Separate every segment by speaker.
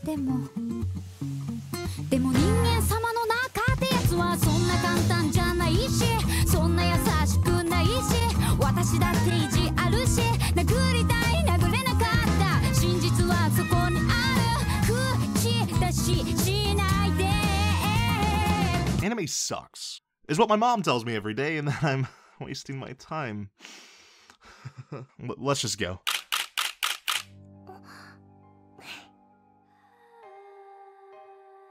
Speaker 1: でも人間様の中ってやつはそんな簡単じゃないし、そんな優しくないし、私だって意地あるし、殴りたい殴れなかった真実はそこにある、口出ししないで。
Speaker 2: Anime sucks, is what my mom tells me every day, and then I'm wasting my time. Let's just go.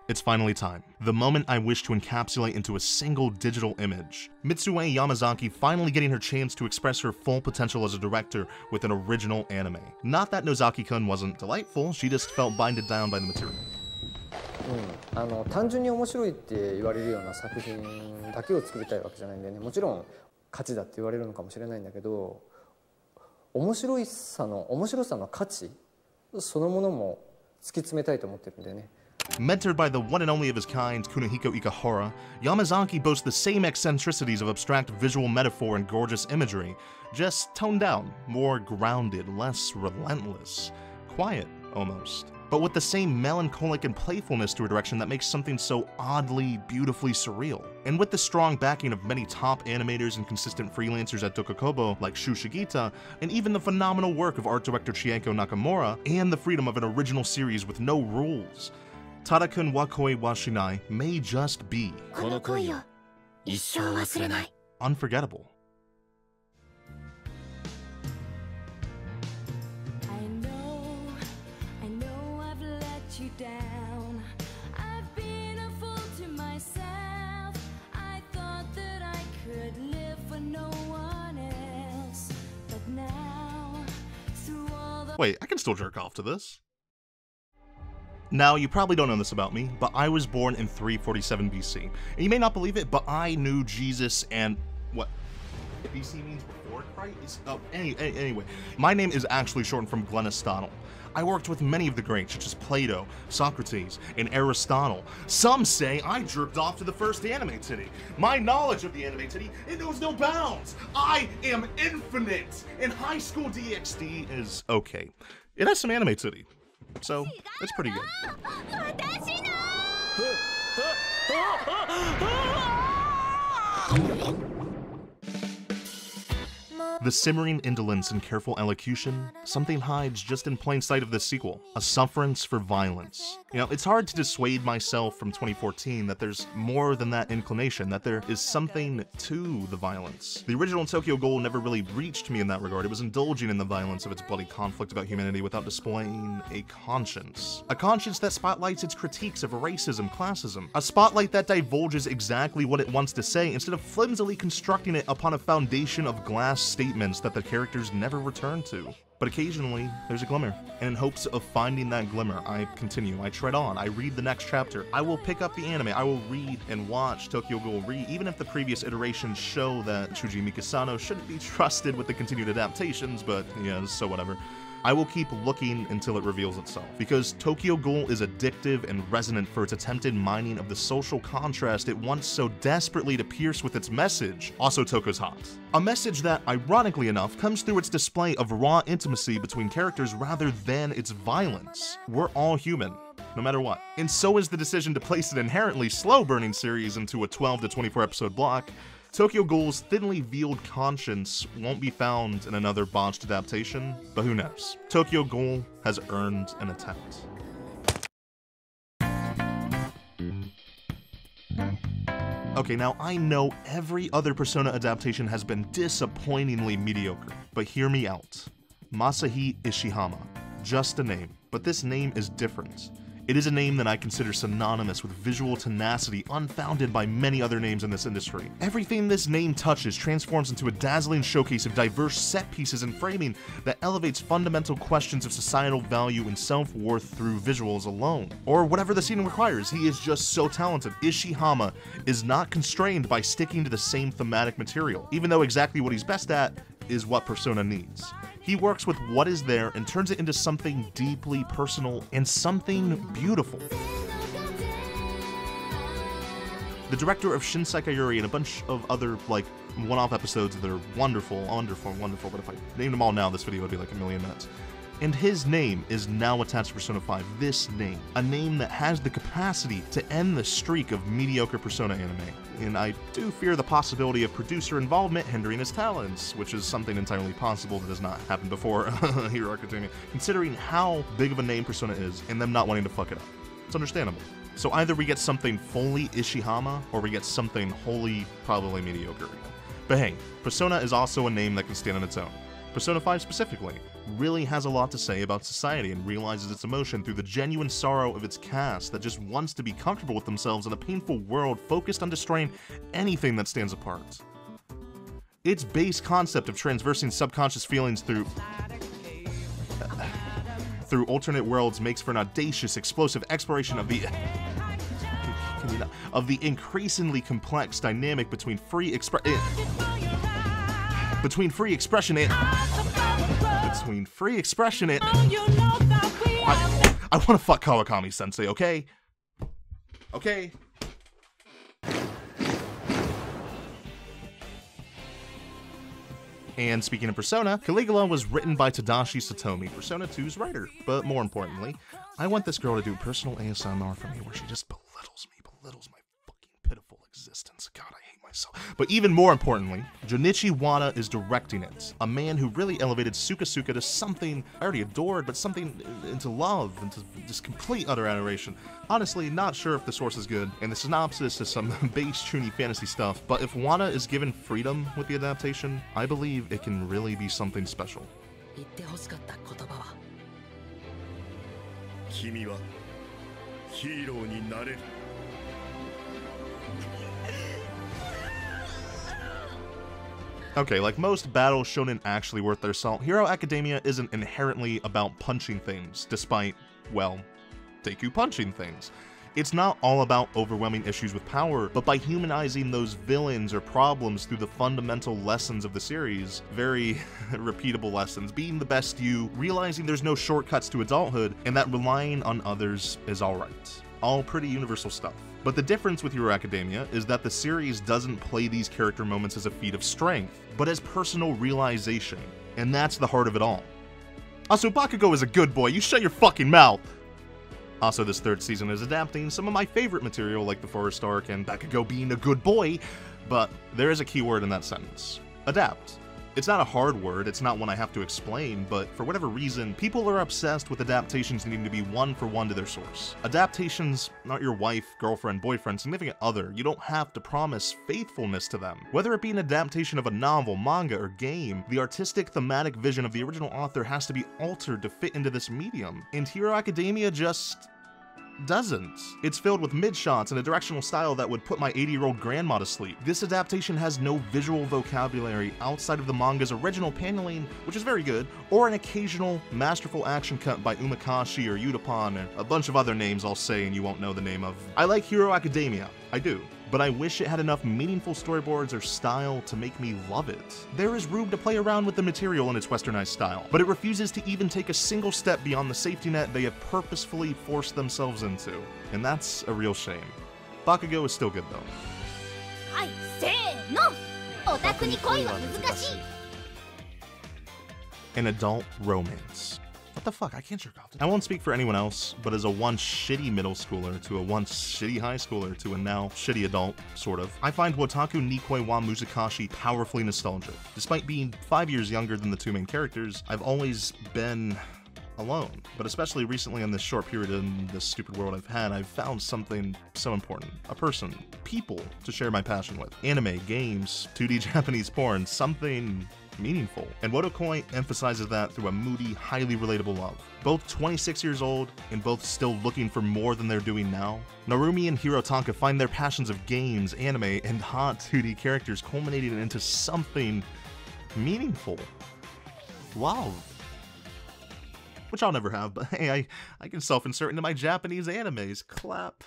Speaker 2: It's finally time. The moment I wish to encapsulate into a single digital image. Mitsue Yamazaki finally getting her chance to express her full potential as a director with an original anime. Not that Nozaki-kun wasn't delightful, she just felt binded down by the material.
Speaker 3: 単純に面白いって言われるような作品だけを作りたいわけじゃないんでね、もちろん価値だって言われるのかもしれないんだけど、面白さの価値そのものも突き詰めたいと思ってるんでね。
Speaker 2: Mentored by the one and only of his kind, Kunihiko Ikahara, Yamazaki boasts the same eccentricities of abstract visual metaphor and gorgeous imagery, just toned down, more grounded, less relentless, quiet almost, but with the same melancholic and playfulness to a direction that makes something so oddly, beautifully surreal. And with the strong backing of many top animators and consistent freelancers at Tokukobo like Shu Shigeta, and even the phenomenal work of art director Chieko Nakamura, and the freedom of an original series with no rules, Tadakun wa koi wa shinai may just be unforgettable.
Speaker 1: I know I've let you down. I've been a fool to myself. I thought that I could live for no one else. But now, through all the—
Speaker 2: Wait, I can still jerk off to this. Now, you probably don't know this about me, but I was born in 347 BC. And you may not believe it, but I knew Jesus and what BC means before Christ? Oh, anyway, my name is actually shortened from Glen. I worked with many of the greats, such as Plato, Socrates, and Aristotle. Some say I jerked off to the first anime titty. My knowledge of the anime titty, it knows no bounds. I am infinite, and high school GkaejD is okay. It has some anime titty. So, it's pretty good. The simmering indolence and careful elocution, something hides just in plain sight of this sequel, a sufferance for violence. You know, it's hard to dissuade myself from 2014 that there's more than that inclination, that there is something to the violence. The original Tokyo Ghoul never really reached me in that regard. It was indulging in the violence of its bloody conflict about humanity without displaying a conscience. A conscience that spotlights its critiques of racism, classism. A spotlight that divulges exactly what it wants to say instead of flimsily constructing it upon a foundation of glass statements that the characters never return to. But occasionally, there's a glimmer, and in hopes of finding that glimmer, I continue, I tread on, I read the next chapter, I will pick up the anime, I will read and watch Tokyo Ghoul Re, even if the previous iterations show that Shuji Mikasano shouldn't be trusted with the continued adaptations, but yeah, so whatever. I will keep looking until it reveals itself, because Tokyo Ghoul is addictive and resonant for its attempted mining of the social contrast it wants so desperately to pierce with its message. Also, Toko's hot. A message that, ironically enough, comes through its display of raw intimacy between characters rather than its violence. We're all human, no matter what. And so is the decision to place an inherently slow-burning series into a 12 to 24 episode block. Tokyo Ghoul's thinly veiled conscience won't be found in another botched adaptation, but who knows? Tokyo Ghoul has earned an attempt. Okay, now I know every other Persona adaptation has been disappointingly mediocre, but hear me out. Masahi Ishihama. Just a name, but this name is different. It is a name that I consider synonymous with visual tenacity unfounded by many other names in this industry. Everything this name touches transforms into a dazzling showcase of diverse set pieces and framing that elevates fundamental questions of societal value and self-worth through visuals alone. Or whatever the scene requires, he is just so talented. Ishihama is not constrained by sticking to the same thematic material, even though exactly what he's best at is what Persona needs. He works with what is there and turns it into something deeply personal and something beautiful. The director of Shinsei Kayuri and a bunch of other, like, one-off episodes that are wonderful, but if I named them all now, this video would be like a million minutes. And his name is now attached to Persona 5, this name. A name that has the capacity to end the streak of mediocre Persona anime. And I do fear the possibility of producer involvement hindering his talents, which is something entirely possible that has not happened before Hero Academia, considering how big of a name Persona is and them not wanting to fuck it up. It's understandable. So either we get something fully Ishihama, or we get something wholly, probably mediocre. But hey, Persona is also a name that can stand on its own. Persona 5 specifically really has a lot to say about society and realizes its emotion through the genuine sorrow of its cast that just wants to be comfortable with themselves in a painful world focused on destroying anything that stands apart. Its base concept of traversing subconscious feelings through alternate worlds makes for an audacious, explosive exploration of the increasingly complex dynamic between free expression and I want to fuck Kawakami-sensei, okay? Okay? And speaking of Persona, Caligula was written by Tadashi Satomi, Persona 2's writer. But more importantly, I want this girl to do personal ASMR for me where she just belittles my fucking pitiful existence. God, I hate myself. But even more importantly, Junichi Wada is directing it. A man who really elevated Sukasuka to something I already adored, but something into love, into just complete utter adoration. Honestly, not sure if the source is good, and the synopsis is some base chuny fantasy stuff, but if Wada is given freedom with the adaptation, I believe it can really be something special. Okay, like most battle shonen actually worth their salt, Hero Academia isn't inherently about punching things, despite, well, Deku punching things. It's not all about overwhelming issues with power, but by humanizing those villains or problems through the fundamental lessons of the series, very repeatable lessons, being the best you, realizing there's no shortcuts to adulthood, and that relying on others is alright. All pretty universal stuff. But the difference with Hero Academia is that the series doesn't play these character moments as a feat of strength, but as personal realization, and that's the heart of it all. Also, Bakugo is a good boy, you shut your fucking mouth! Also, this third season is adapting some of my favorite material like the Forest arc and Bakugo being a good boy, but there is a key word in that sentence. Adapt. It's not a hard word, it's not one I have to explain, but for whatever reason, people are obsessed with adaptations needing to be one-for-one to their source. Adaptations aren't your wife, girlfriend, boyfriend, significant other. You don't have to promise faithfulness to them. Whether it be an adaptation of a novel, manga, or game, the artistic, thematic vision of the original author has to be altered to fit into this medium, and Hero Academia just doesn't. It's filled with mid-shots and a directional style that would put my 80-year-old grandma to sleep. This adaptation has no visual vocabulary outside of the manga's original paneling, which is very good, or an occasional masterful action cut by Umakashi or Yutapon, and a bunch of other names I'll say and you won't know the name of. I like Hero Academia, I do, but I wish it had enough meaningful storyboards or style to make me love it. There is room to play around with the material in its westernized style, but it refuses to even take a single step beyond the safety net they have purposefully forced themselves into, and that's a real shame. Bakugo is still good though. An adult romance. What the fuck, I can't jerk off. I won't speak for anyone else, but as a once shitty middle schooler to a once shitty high schooler to a now shitty adult, sort of, I find Wotaku Nikoi wa Muzakashi powerfully nostalgic. Despite being 5 years younger than the two main characters, I've always been alone. But especially recently in this short period in this stupid world I've found something so important. A person, people to share my passion with. Anime, games, 2D Japanese porn, something meaningful. And Wotokoi emphasizes that through a moody, highly relatable love. Both 26 years old, and both still looking for more than they're doing now, Narumi and Hirotanka find their passions of games, anime, and hot 2D characters culminating into something meaningful. Love. Which I'll never have, but hey, I can self-insert into my Japanese animes. Clap.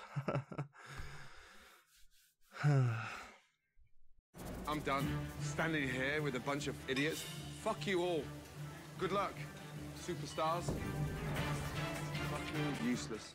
Speaker 4: I'm done standing here with a bunch of idiots. Fuck you all. Good luck, superstars. Fucking useless.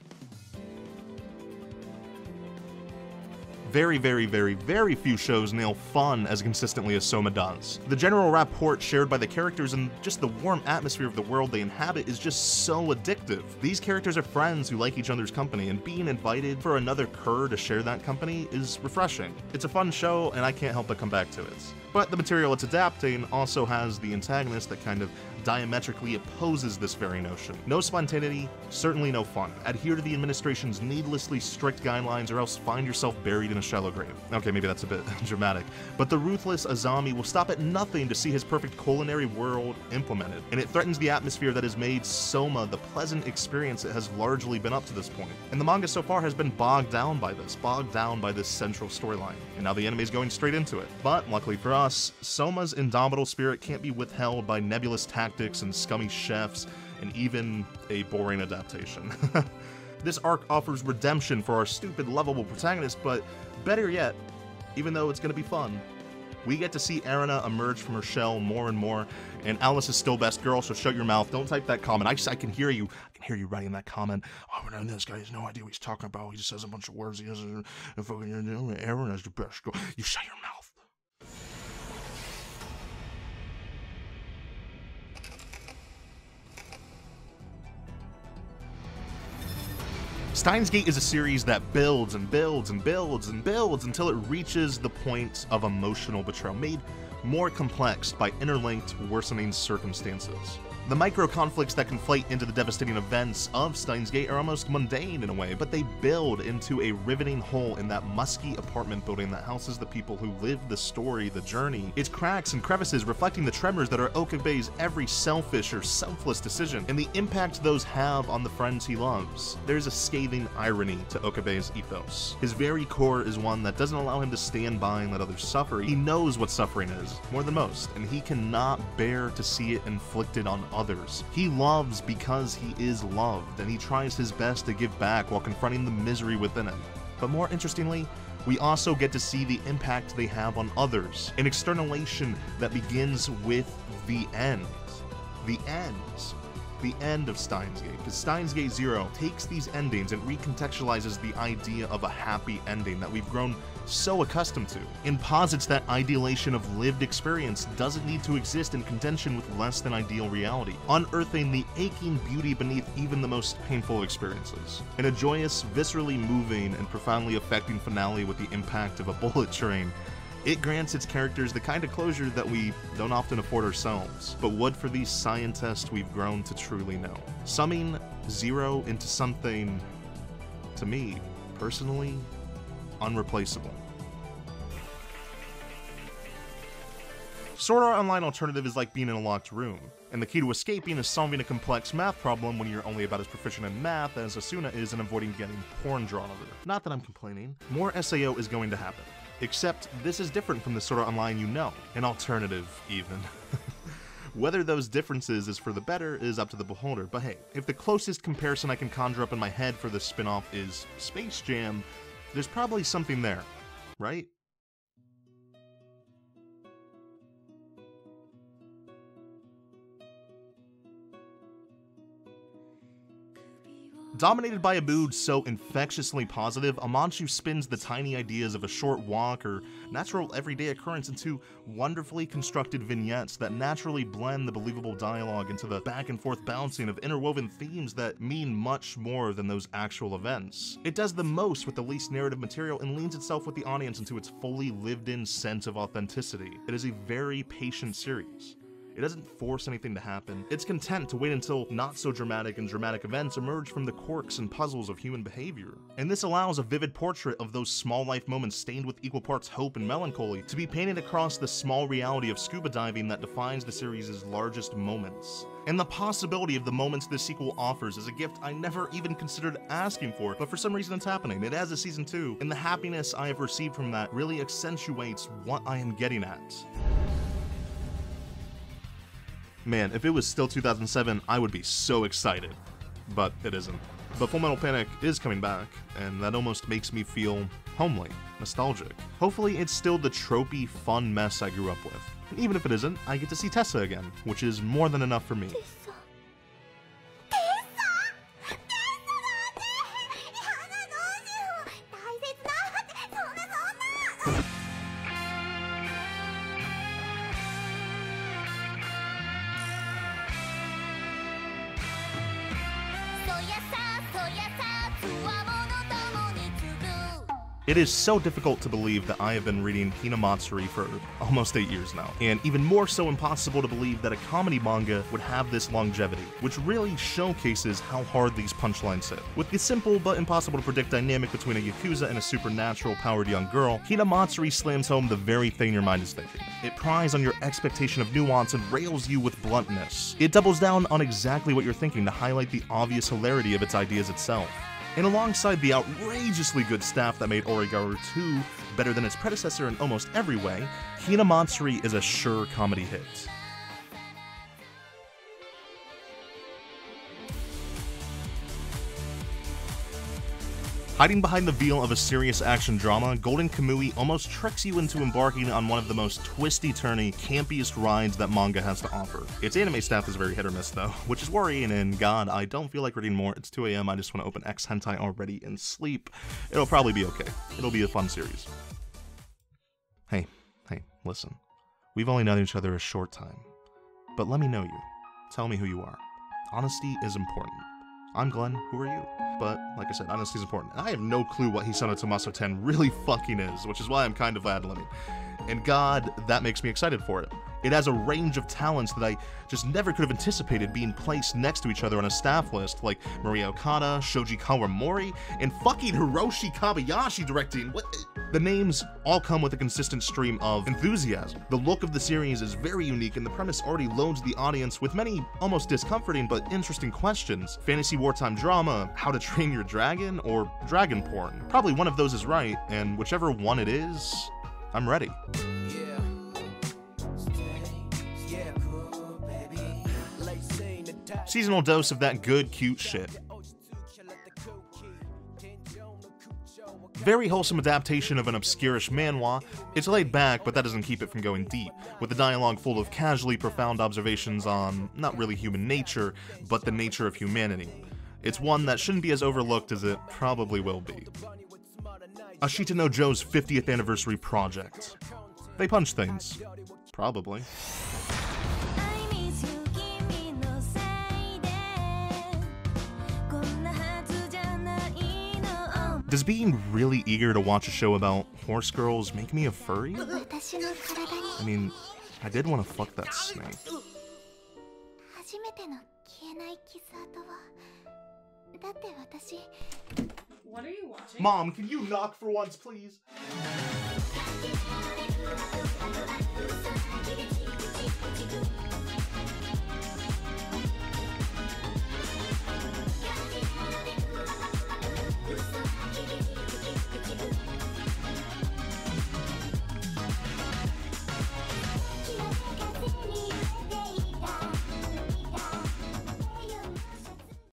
Speaker 2: very, very, very, very few shows nail fun as consistently as Soma does. The general rapport shared by the characters and just the warm atmosphere of the world they inhabit is just so addictive. These characters are friends who like each other's company, and being invited for another cur to share that company is refreshing. It's a fun show, and I can't help but come back to it. But the material it's adapting also has the antagonist that kind of diametrically opposes this very notion. No spontaneity, certainly no fun. Adhere to the administration's needlessly strict guidelines or else find yourself buried in a shallow grave. Okay, maybe that's a bit dramatic, but the ruthless Azami will stop at nothing to see his perfect culinary world implemented, and it threatens the atmosphere that has made Soma the pleasant experience it has largely been up to this point. And the manga so far has been bogged down by this central storyline, and now the anime is going straight into it. But luckily for us, Soma's indomitable spirit can't be withheld by nebulous tactics and scummy chefs, and even a boring adaptation. This arc offers redemption for our stupid, lovable protagonist, but better yet, even though it's gonna be fun, we get to see Erina emerge from her shell more and more, and Alice is still best girl, so shut your mouth. Don't type that comment. I can hear you. I can hear you writing that comment. Oh, no, this guy has no idea what he's talking about. He just says a bunch of words. He doesn't. Erina's the best girl. You shut your mouth. Steins Gate is a series that builds and builds and builds and builds until it reaches the point of emotional betrayal, made more complex by interlinked, worsening circumstances. The micro-conflicts that conflate into the devastating events of Steins Gate are almost mundane in a way, but they build into a riveting whole in that musky apartment building that houses the people who live the story, the journey. Its cracks and crevices reflecting the tremors that are Okabe's every selfish or selfless decision, and the impact those have on the friends he loves. There's a scathing irony to Okabe's ethos. His very core is one that doesn't allow him to stand by and let others suffer. He knows what suffering is, more than most, and he cannot bear to see it inflicted on others. He loves because he is loved, and he tries his best to give back while confronting the misery within him. But more interestingly, we also get to see the impact they have on others, an externalization that begins with the end. The end of Steins Gate, because Steins Gate 0 takes these endings and recontextualizes the idea of a happy ending that we've grown so accustomed to, and posits that idealization of lived experience doesn't need to exist in contention with less than ideal reality, unearthing the aching beauty beneath even the most painful experiences. In a joyous, viscerally moving, and profoundly affecting finale with the impact of a bullet train, it grants its characters the kind of closure that we don't often afford ourselves, but would for these scientists we've grown to truly know. Summing Zero into something, to me, personally, unreplaceable. Sword Art Online Alternative is like being in a locked room, and the key to escaping is solving a complex math problem when you're only about as proficient in math as Asuna is in avoiding getting porn drawn over. Not that I'm complaining. More SAO is going to happen. Except this is different from the Sword Art Online you know. An alternative, even. Whether those differences is for the better is up to the beholder, but hey, if the closest comparison I can conjure up in my head for this spin-off is Space Jam, there's probably something there, right? Dominated by a mood so infectiously positive, Amanchu spins the tiny ideas of a short walk or natural everyday occurrence into wonderfully constructed vignettes that naturally blend the believable dialogue into the back and forth bouncing of interwoven themes that mean much more than those actual events. It does the most with the least narrative material and leans itself with the audience into its fully lived-in sense of authenticity. It is a very patient series. It doesn't force anything to happen. It's content to wait until not-so-dramatic and dramatic events emerge from the quirks and puzzles of human behavior. And this allows a vivid portrait of those small life moments stained with equal parts hope and melancholy to be painted across the small reality of scuba diving that defines the series' largest moments. And the possibility of the moments this sequel offers is a gift I never even considered asking for, but for some reason it's happening. It has a season 2, and the happiness I have received from that really accentuates what I am getting at. Man, if it was still 2007, I would be so excited. But it isn't. But Full Metal Panic is coming back, and that almost makes me feel homely, nostalgic. Hopefully it's still the tropey, fun mess I grew up with. And even if it isn't, I get to see Tessa again, which is more than enough for me. It is so difficult to believe that I have been reading Hinamatsuri for almost 8 years now, and even more so impossible to believe that a comedy manga would have this longevity, which really showcases how hard these punchlines hit. With the simple but impossible to predict dynamic between a yakuza and a supernatural powered young girl, Hinamatsuri slams home the very thing your mind is thinking. It pries on your expectation of nuance and rails you with bluntness. It doubles down on exactly what you're thinking to highlight the obvious hilarity of its ideas itself. And alongside the outrageously good staff that made Origaru 2 better than its predecessor in almost every way, Hinamatsuri is a sure comedy hit. Hiding behind the veil of a serious action drama, Golden Kamuy almost tricks you into embarking on one of the most twisty-turny, campiest rides that manga has to offer. Its anime staff is very hit or miss though, which is worrying, and god, I don't feel like reading more. It's 2 AM, I just want to open X hentai already and sleep. It'll probably be okay. It'll be a fun series. Hey, listen. We've only known each other a short time, but let me know you. Tell me who you are. Honesty is important. I'm Glen, who are you? But, like I said, honesty is important. I have no clue what Hisono Tomaso 10 really fucking is, which is why I'm kind of ad-libbing. And god, that makes me excited for it. It has a range of talents that I just never could have anticipated being placed next to each other on a staff list, like Maria Okada, Shoji Kawamori, and fucking Hiroshi Kobayashi directing. What? The names all come with a consistent stream of enthusiasm. The look of the series is very unique, and the premise already loads the audience with many almost discomforting but interesting questions. Fantasy wartime drama, How to Train Your Dragon, or dragon porn. Probably one of those is right, and whichever one it is, I'm ready. Seasonal dose of that good, cute shit. Very wholesome adaptation of an obscurish manhwa. It's laid back, but that doesn't keep it from going deep, with the dialogue full of casually profound observations on not really human nature, but the nature of humanity. It's one that shouldn't be as overlooked as it probably will be. Ashita no Joe's 50th anniversary project. They punch things. Probably. Does being really eager to watch a show about horse girls make me a furry? I mean, I did want to fuck that snake.
Speaker 5: What are you watching?
Speaker 2: Mom, can you knock for once, please?